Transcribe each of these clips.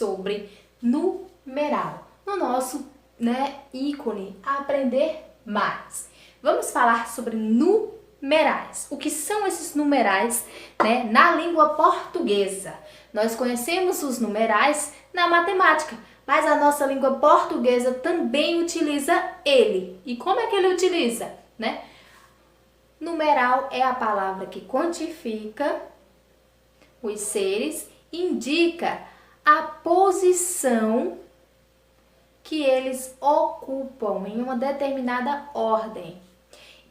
sobre numeral no nosso, ícone Aprender Mais. Vamos falar sobre numerais. O que são esses numerais, na língua portuguesa? Nós conhecemos os numerais na matemática, mas a nossa língua portuguesa também utiliza ele. E como é que ele utiliza, Numeral é a palavra que quantifica os seres, indica a posição que eles ocupam em uma determinada ordem.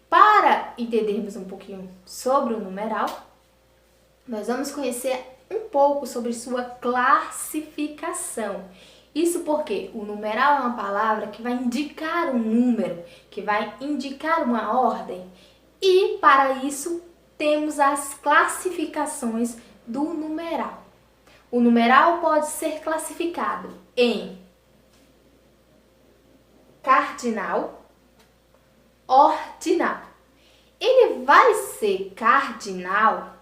Para entendermos um pouquinho sobre o numeral, nós vamos conhecer um pouco sobre sua classificação. Isso porque o numeral é uma palavra que vai indicar um número, que vai indicar uma ordem. E para isso temos as classificações do numeral. O numeral pode ser classificado em cardinal, ordinal. Ele vai ser cardinal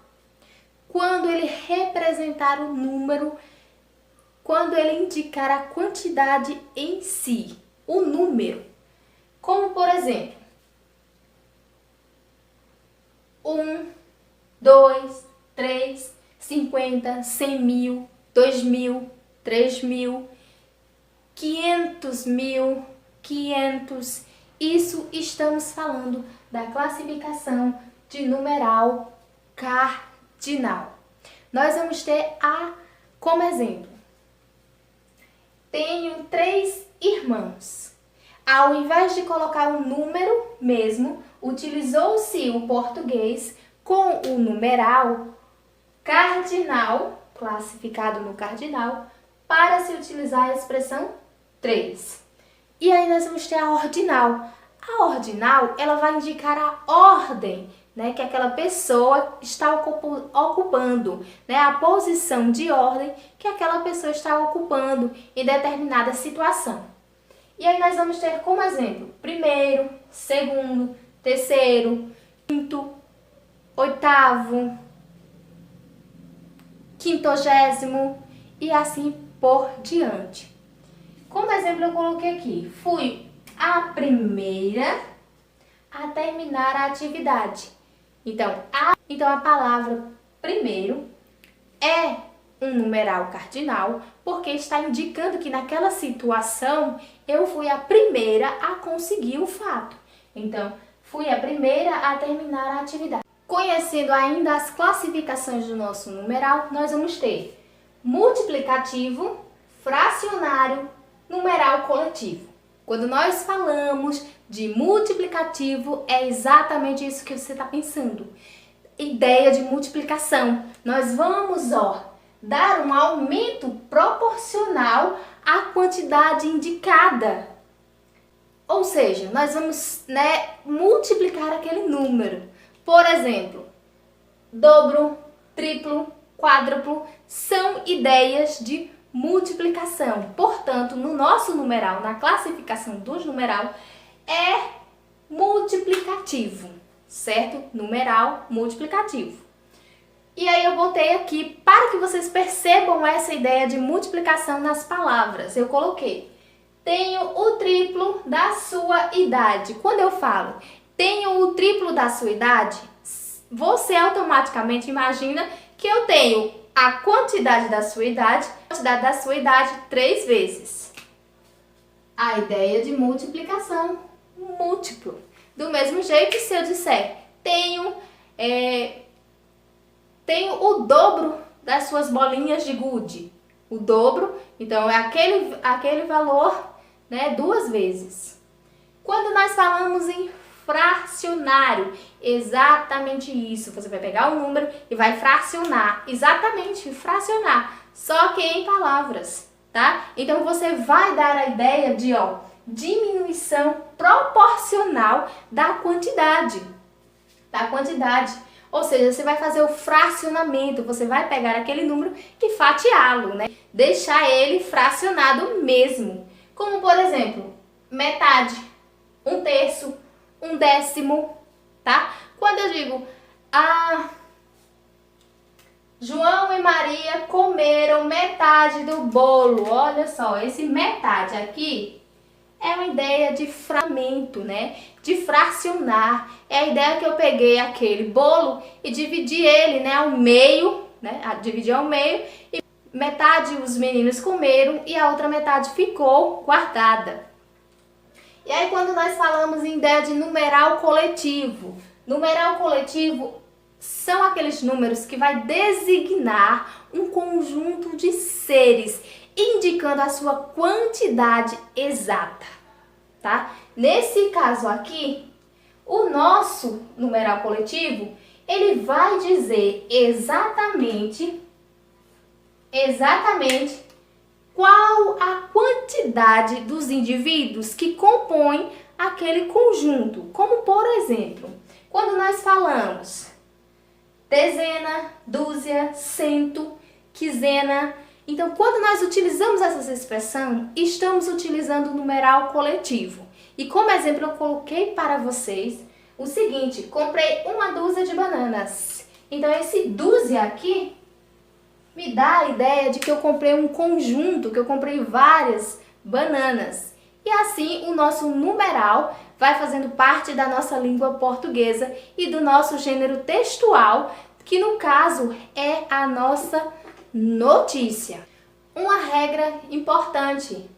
quando ele representar o número, quando ele indicar a quantidade em si, o número. Como, por exemplo, 1, 2, 3, 50, 100 mil, 2 mil, 3 mil, 500 mil, 500. Isso estamos falando da classificação de numeral cardinal. Nós vamos ter como exemplo. Tenho 3 irmãos. Ao invés de colocar um número mesmo, utilizou-se o português com o numeral cardinal, classificado no cardinal, para se utilizar a expressão 3. E aí nós vamos ter a ordinal. A ordinal, ela vai indicar a ordem, que aquela pessoa está ocupando, a posição de ordem que aquela pessoa está ocupando em determinada situação. E aí nós vamos ter como exemplo, primeiro, segundo, terceiro, quinto, oitavo, quintogésimo e assim por diante. Como exemplo eu coloquei aqui, fui a primeira a terminar a atividade. Então a palavra primeiro é um numeral cardinal, porque está indicando que naquela situação eu fui a primeira a conseguir o fato. Então, fui a primeira a terminar a atividade. Conhecendo ainda as classificações do nosso numeral, nós vamos ter multiplicativo, fracionário, numeral coletivo. Quando nós falamos de multiplicativo, é exatamente isso que você está pensando. Ideia de multiplicação. Nós vamos, dar um aumento proporcional à quantidade indicada. Ou seja, nós vamos, multiplicar aquele número. Por exemplo, dobro, triplo, quádruplo são ideias de multiplicação. Portanto, no nosso numeral, na classificação dos numeral, é multiplicativo, certo? Numeral multiplicativo. E aí eu botei aqui, para que vocês percebam essa ideia de multiplicação nas palavras, eu coloquei, tenho o triplo da sua idade. Quando eu falo, tenho o triplo da sua idade, você automaticamente imagina que eu tenho a quantidade da sua idade 3 vezes. A ideia de multiplicação, múltiplo. Do mesmo jeito, se eu disser, tenho o dobro das suas bolinhas de gude. O dobro, então, é aquele valor, 2 vezes. Quando nós falamos em fracionário, exatamente isso. Você vai pegar o número e vai fracionar. Exatamente, fracionar. Só que em palavras, tá? Então, você vai dar a ideia de, diminuição proporcional da quantidade. Ou seja, você vai fazer o fracionamento, você vai pegar aquele número e fatiá-lo, deixar ele fracionado mesmo. Como, por exemplo, metade, 1/3, 1/10, tá? Quando eu digo João e Maria comeram metade do bolo. Olha só, esse metade aqui é uma ideia de fragmento, né? De fracionar. É a ideia que eu peguei aquele bolo e dividi ele, né, ao meio, né? Dividi ao meio e metade os meninos comeram e a outra metade ficou guardada. E aí quando nós falamos em ideia de numeral coletivo são aqueles números que vai designar um conjunto de seres, indicando a sua quantidade exata, tá? Nesse caso aqui, o nosso numeral coletivo, ele vai dizer exatamente qual a quantidade dos indivíduos que compõem aquele conjunto. Como, por exemplo, quando nós falamos dezena, dúzia, cento, quinzena. Então, quando nós utilizamos essa expressão, estamos utilizando o numeral coletivo. E como exemplo, eu coloquei para vocês o seguinte: comprei uma dúzia de bananas. Então, esse dúzia aqui me dá a ideia de que eu comprei um conjunto, que eu comprei várias bananas. E assim, o nosso numeral vai fazendo parte da nossa língua portuguesa e do nosso gênero textual, que no caso é a nossa notícia. Uma regra importante.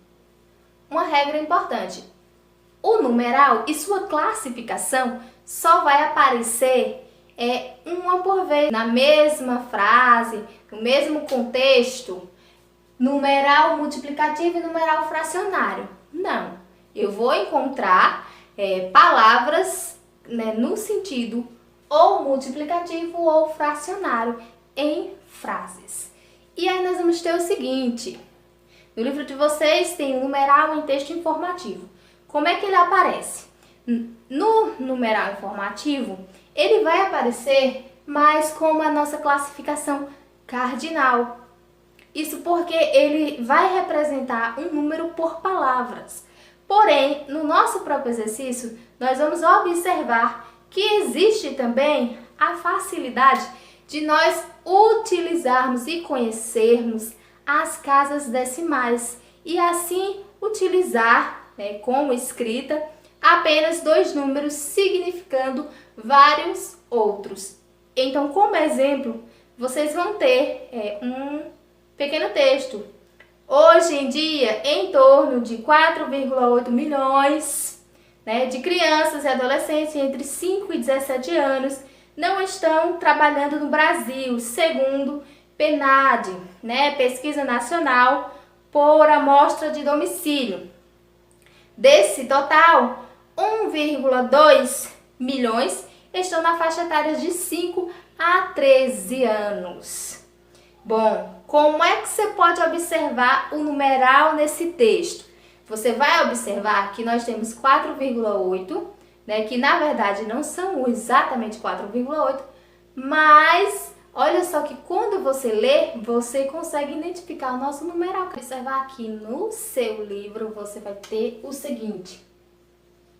O numeral e sua classificação só vai aparecer uma por vez na mesma frase, no mesmo contexto. Numeral multiplicativo e numeral fracionário. Não. Eu vou encontrar palavras, né, no sentido ou multiplicativo ou fracionário em frases. E aí nós vamos ter o seguinte: no livro de vocês tem o numeral em texto informativo. Como é que ele aparece? No numeral informativo, ele vai aparecer mais como a nossa classificação cardinal. Isso porque ele vai representar um número por palavras. Porém, no nosso próprio exercício, nós vamos observar que existe também a facilidade de nós utilizarmos e conhecermos as casas decimais e assim utilizar, né, como escrita apenas dois números significando vários outros. Então, como exemplo, vocês vão ter um pequeno texto. Hoje em dia, em torno de 4,8 milhões, né, de crianças e adolescentes entre 5 e 17 anos não estão trabalhando no Brasil, segundo PNAD, né, Pesquisa Nacional por Amostra de Domicílio. Desse total, 1,2 milhões estão na faixa etária de 5 a 13 anos. Bom, como é que você pode observar o numeral nesse texto? Você vai observar que nós temos 4,8, né, que na verdade não são exatamente 4,8, mas olha só que quando você lê, você consegue identificar o nosso numeral. Observar aqui no seu livro, você vai ter o seguinte: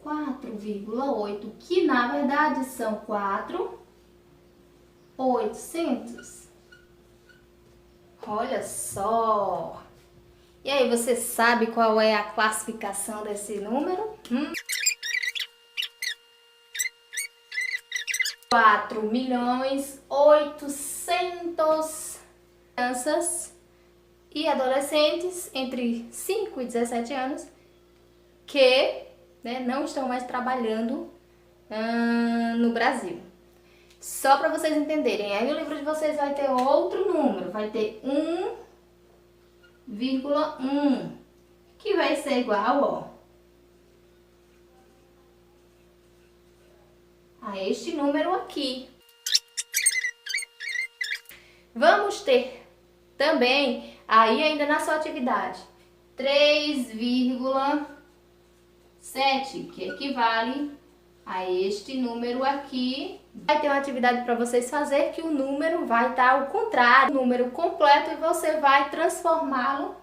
4,8, que na verdade são 4.800. Olha só! E aí, você sabe qual é a classificação desse número? 4.800.000 crianças e adolescentes entre 5 e 17 anos que, né, não estão mais trabalhando no Brasil. Só para vocês entenderem, aí o livro de vocês vai ter outro número, vai ter 1,1, que vai ser igual, ó, a este número aqui. Vamos ter também, aí ainda na sua atividade, 3,7, que equivale a este número aqui. Vai ter uma atividade para vocês fazer que o número vai estar ao contrário, o número completo, e você vai transformá-lo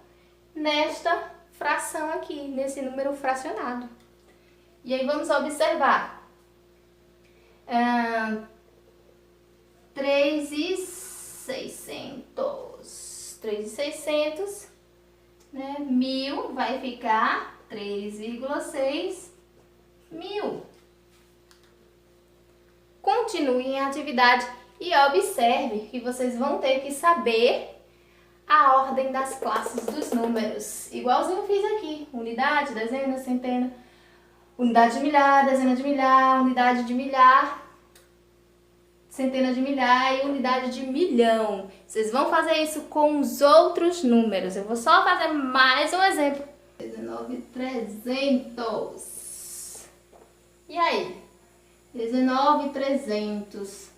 nesta fração aqui, nesse número fracionado. E aí vamos observar. 3.600 600, né? 1.000 vai ficar 3,6 mil. Continuem a atividade e observe que vocês vão ter que saber a ordem das classes dos números. Igualzinho eu fiz aqui. Unidade, dezena, centena, unidade de milhar, dezena de milhar, unidade de milhar, centena de milhar e unidade de milhão. Vocês vão fazer isso com os outros números. Eu vou só fazer mais um exemplo. 19.300. E aí? 19.300.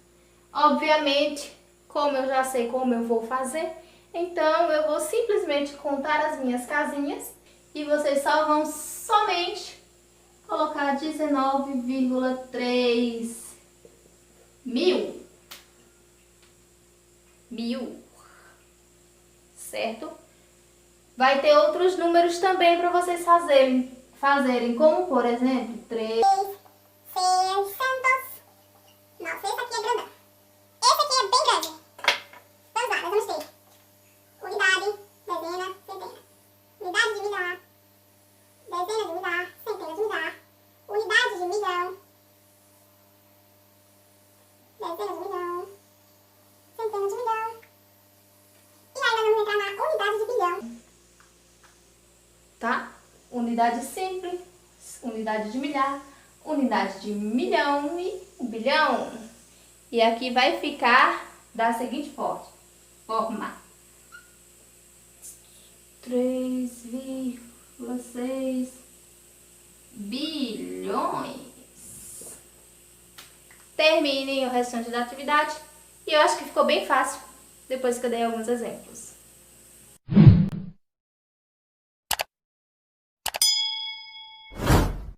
Obviamente, como eu já sei como eu vou fazer, então eu vou simplesmente contar as minhas casinhas e vocês só vão somente colocar 19,3 mil. Certo? Vai ter outros números também para vocês fazerem, como por exemplo, 3. 600. Nossa, esse aqui é grandão. Esse aqui é bem grande. Vamos lá, nós vamos ter unidade, dezena, centena. Unidade de milhar, dezena de milhar, centena de milhar. Unidade de milhão, dezena de milhão, centena de milhão. E aí nós vamos entrar na unidade de bilhão. Tá? Unidade simples, unidade de milhar, unidade de milhão e bilhão. E aqui vai ficar da seguinte forma. 3,6 bilhões. Terminem o restante da atividade. E eu acho que ficou bem fácil depois que eu dei alguns exemplos.